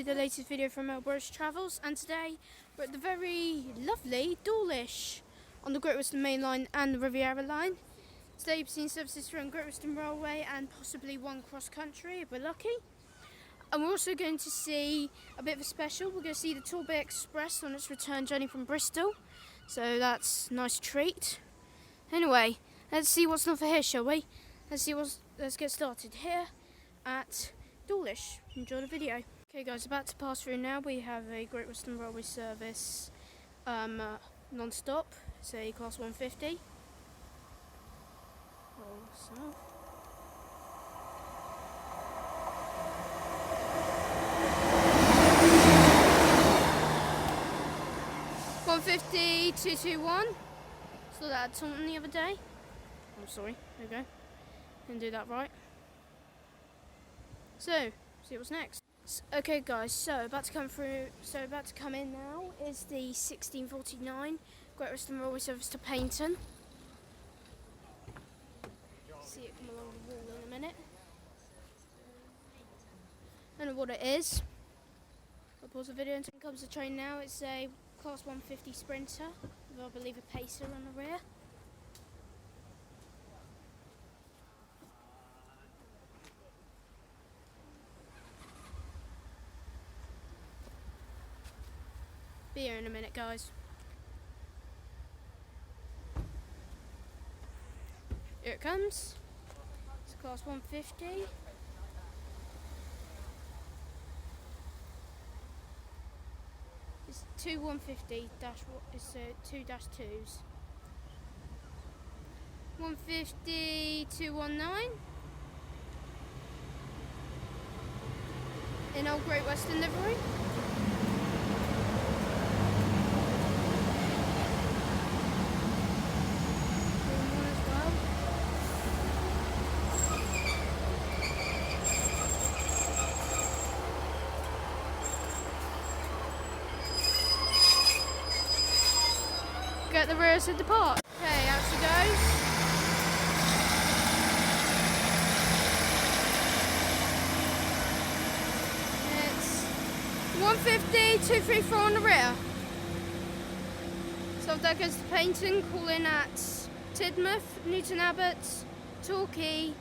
the latest video from British Travels, and today we're at the very lovely Dawlish on the Great Western Main Line and the Riviera Line. Today you've seen services from Great Western Railway and possibly one cross-country if we're lucky. And we're also going to see a bit of a special. We're going to see the Torbay Express on its return journey from Bristol, so that's a nice treat. Anyway, let's see what's not for here, shall we? Let's get started here at Dawlish. Enjoy the video. Okay guys, about to pass through now. We have a Great Western Railway service non-stop. It's a class 150. Roll south. (150-221). Saw that at Taunton the other day. I'm sorry, there we go. Didn't do that right. So, see what's next. Okay guys, so about to come in now is the 1649 Great Western Railway service to Paignton. See it come along the wall in a minute. I don't know what it is. I'll pause the video until it comes the train now. It's a class 150 Sprinter with, I believe, a pacer on the rear. Be here in a minute, guys. Here it comes. It's class 150. It's two 150 dash. It's 2-2s. 150-219 in old Great Western livery. Get the rear to depart. Okay, out she goes. It's 150-234 on the rear. So that goes to Paignton, calling at Tidmouth, Newton Abbot, Torquay,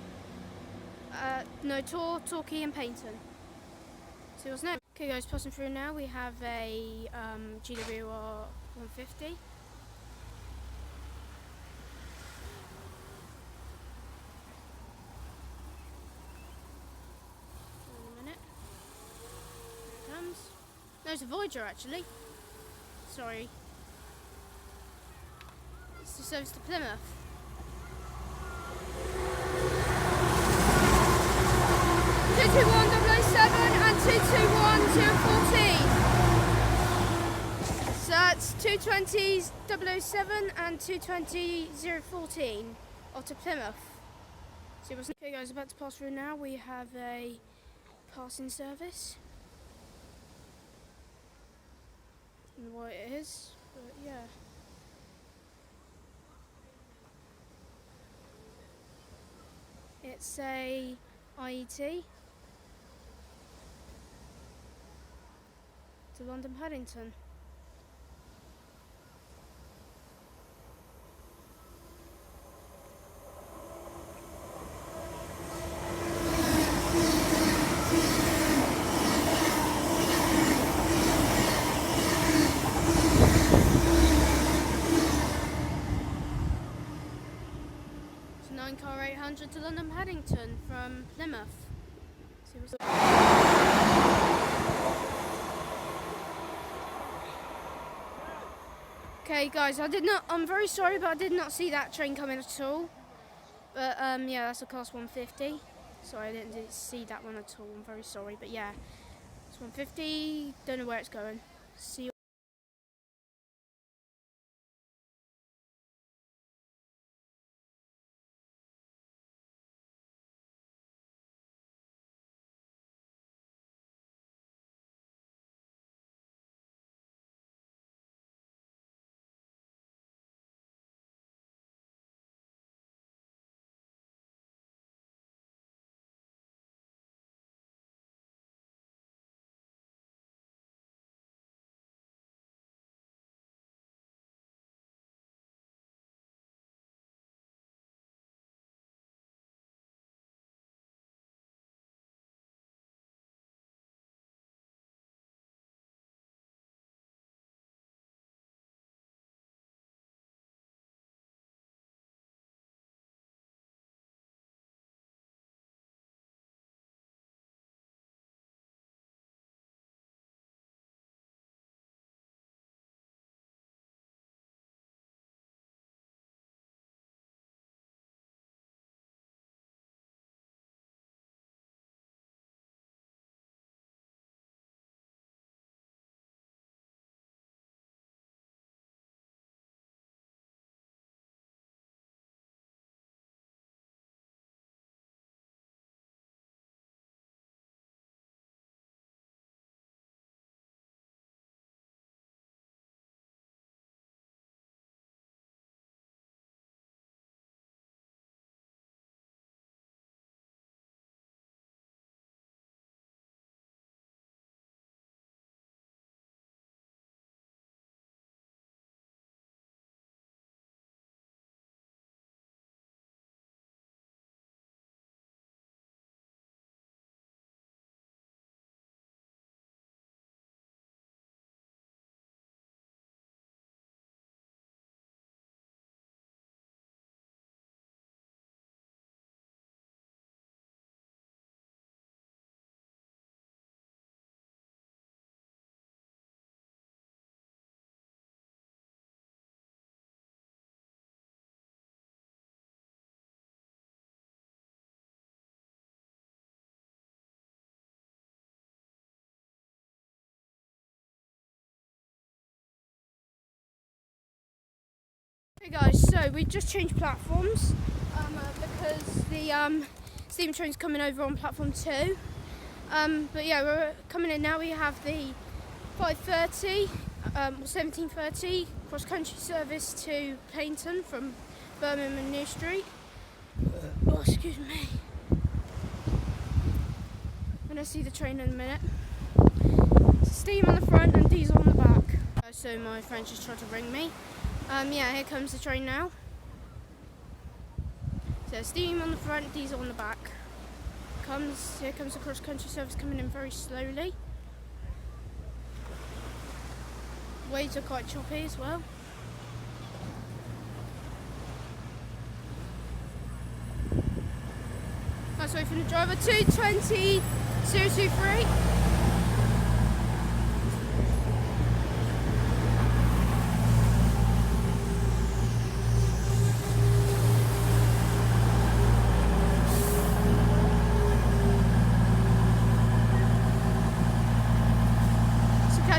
Torquay and Paignton. See what's next. Okay guys, passing through now, we have a GWML 150. No, it's a Voyager actually. Sorry. It's the service to Plymouth. (221-007) and 221-014. So that's 220-007 and 220-014 off to Plymouth. See what's okay guys, about to pass through now. We have a passing service. I don't know what it is, but yeah. It's a IET to London Paddington. Car 800 to London Paddington from Plymouth. See what's okay guys, I'm very sorry, but I did not see that train coming at all. But yeah, that's a class 150. Sorry, I didn't see that one at all. I'm very sorry, but yeah, it's 150. Don't know where it's going. See you. Hey guys, so we just changed platforms because the steam train's coming over on platform 2. But yeah, we're coming in now. We have the 5:30 or 17:30 cross-country service to Paignton from Birmingham and New Street. Oh, excuse me. I'm gonna see the train in a minute. Steam on the front and diesel on the back. So my friend just tried to ring me. Yeah, here comes the train now. So steam on the front, diesel on the back. Here comes the cross-country service coming in very slowly. Waves are quite choppy as well. Nice wait from the driver. 220-023.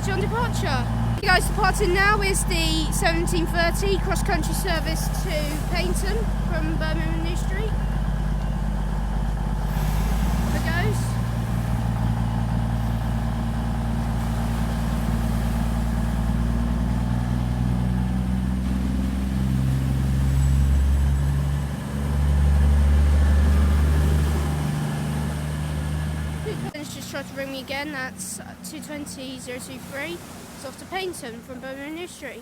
On departure. You guys, departing now is the 17:30 cross-country service to Paignton from Birmingham and New Street. There goes. Just tried to ring me again. That's 220-023. It's off to Paignton from Birmingham New Street.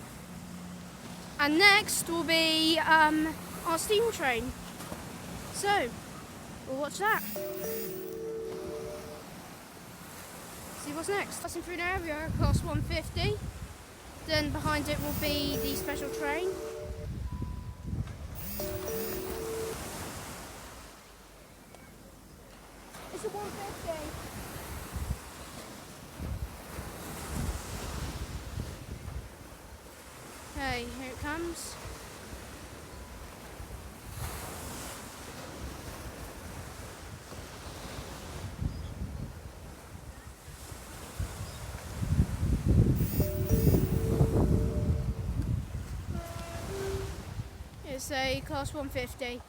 And next will be our steam train. So we'll watch that. See what's next. Passing through now, we are at class 150. Then behind it will be the special train. It's a 150. Okay, here it comes. It's a class 150.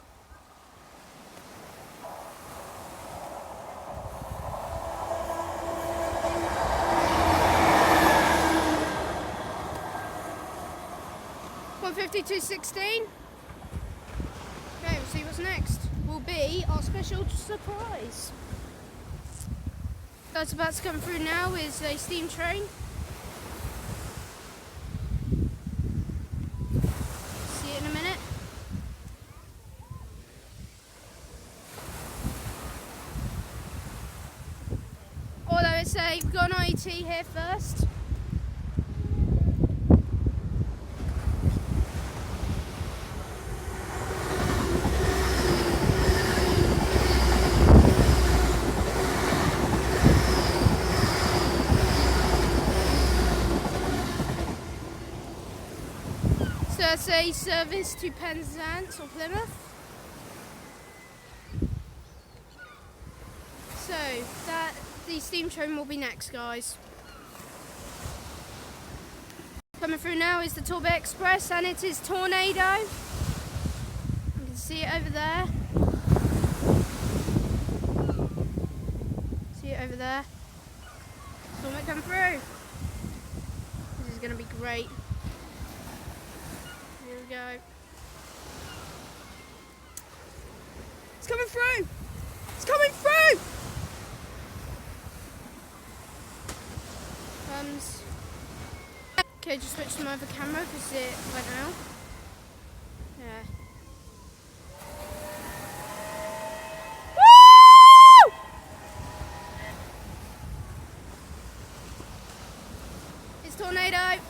$150-216. Okay, we'll see what's next. Will be our special surprise. That's about to come through now is a steam train. See it in a minute. Although it's we've got an IET here first. So that's a service to Penzance or Plymouth. So the steam train will be next, guys. Coming through now is the Torbay Express, and it is Tornado. You can see it over there. See it over there. Saw it come through. This is going to be great. Here we go. It's coming through! It's coming through! Okay, just switch to my other camera because it went out. Yeah. Woo! It's Tornado.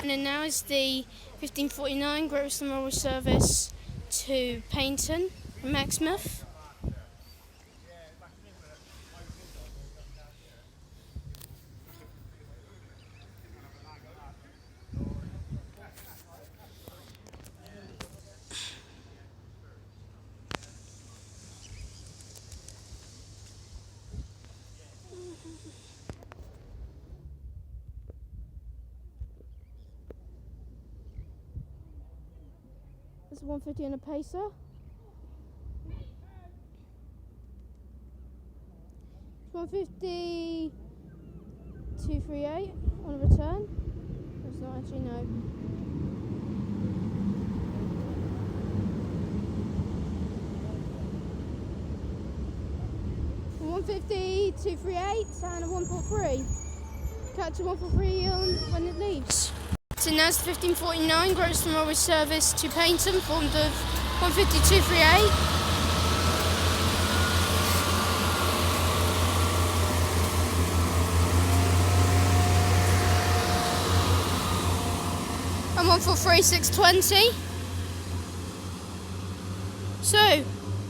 And now is the 1549 Great Western Railway service to Paignton from Exmouth. to 150 on a pacer. It's 150, 238 on a return. That's not actually, no. A 150, 238 and a 143. Catch a 143 when it leaves. So now it's 1549, Great Railway service to Paynton, formed of 150, 238. And 143, 620. So,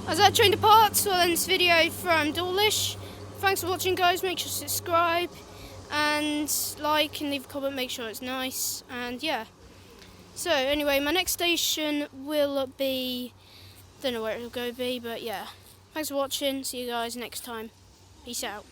as that train departs, we'll end this video from Dawlish. Thanks for watching, guys. Make sure to subscribe and like and leave a comment, make sure it's nice, and yeah. So anyway, my next station will be, don't know where it'll go be, but yeah. Thanks for watching, see you guys next time. Peace out.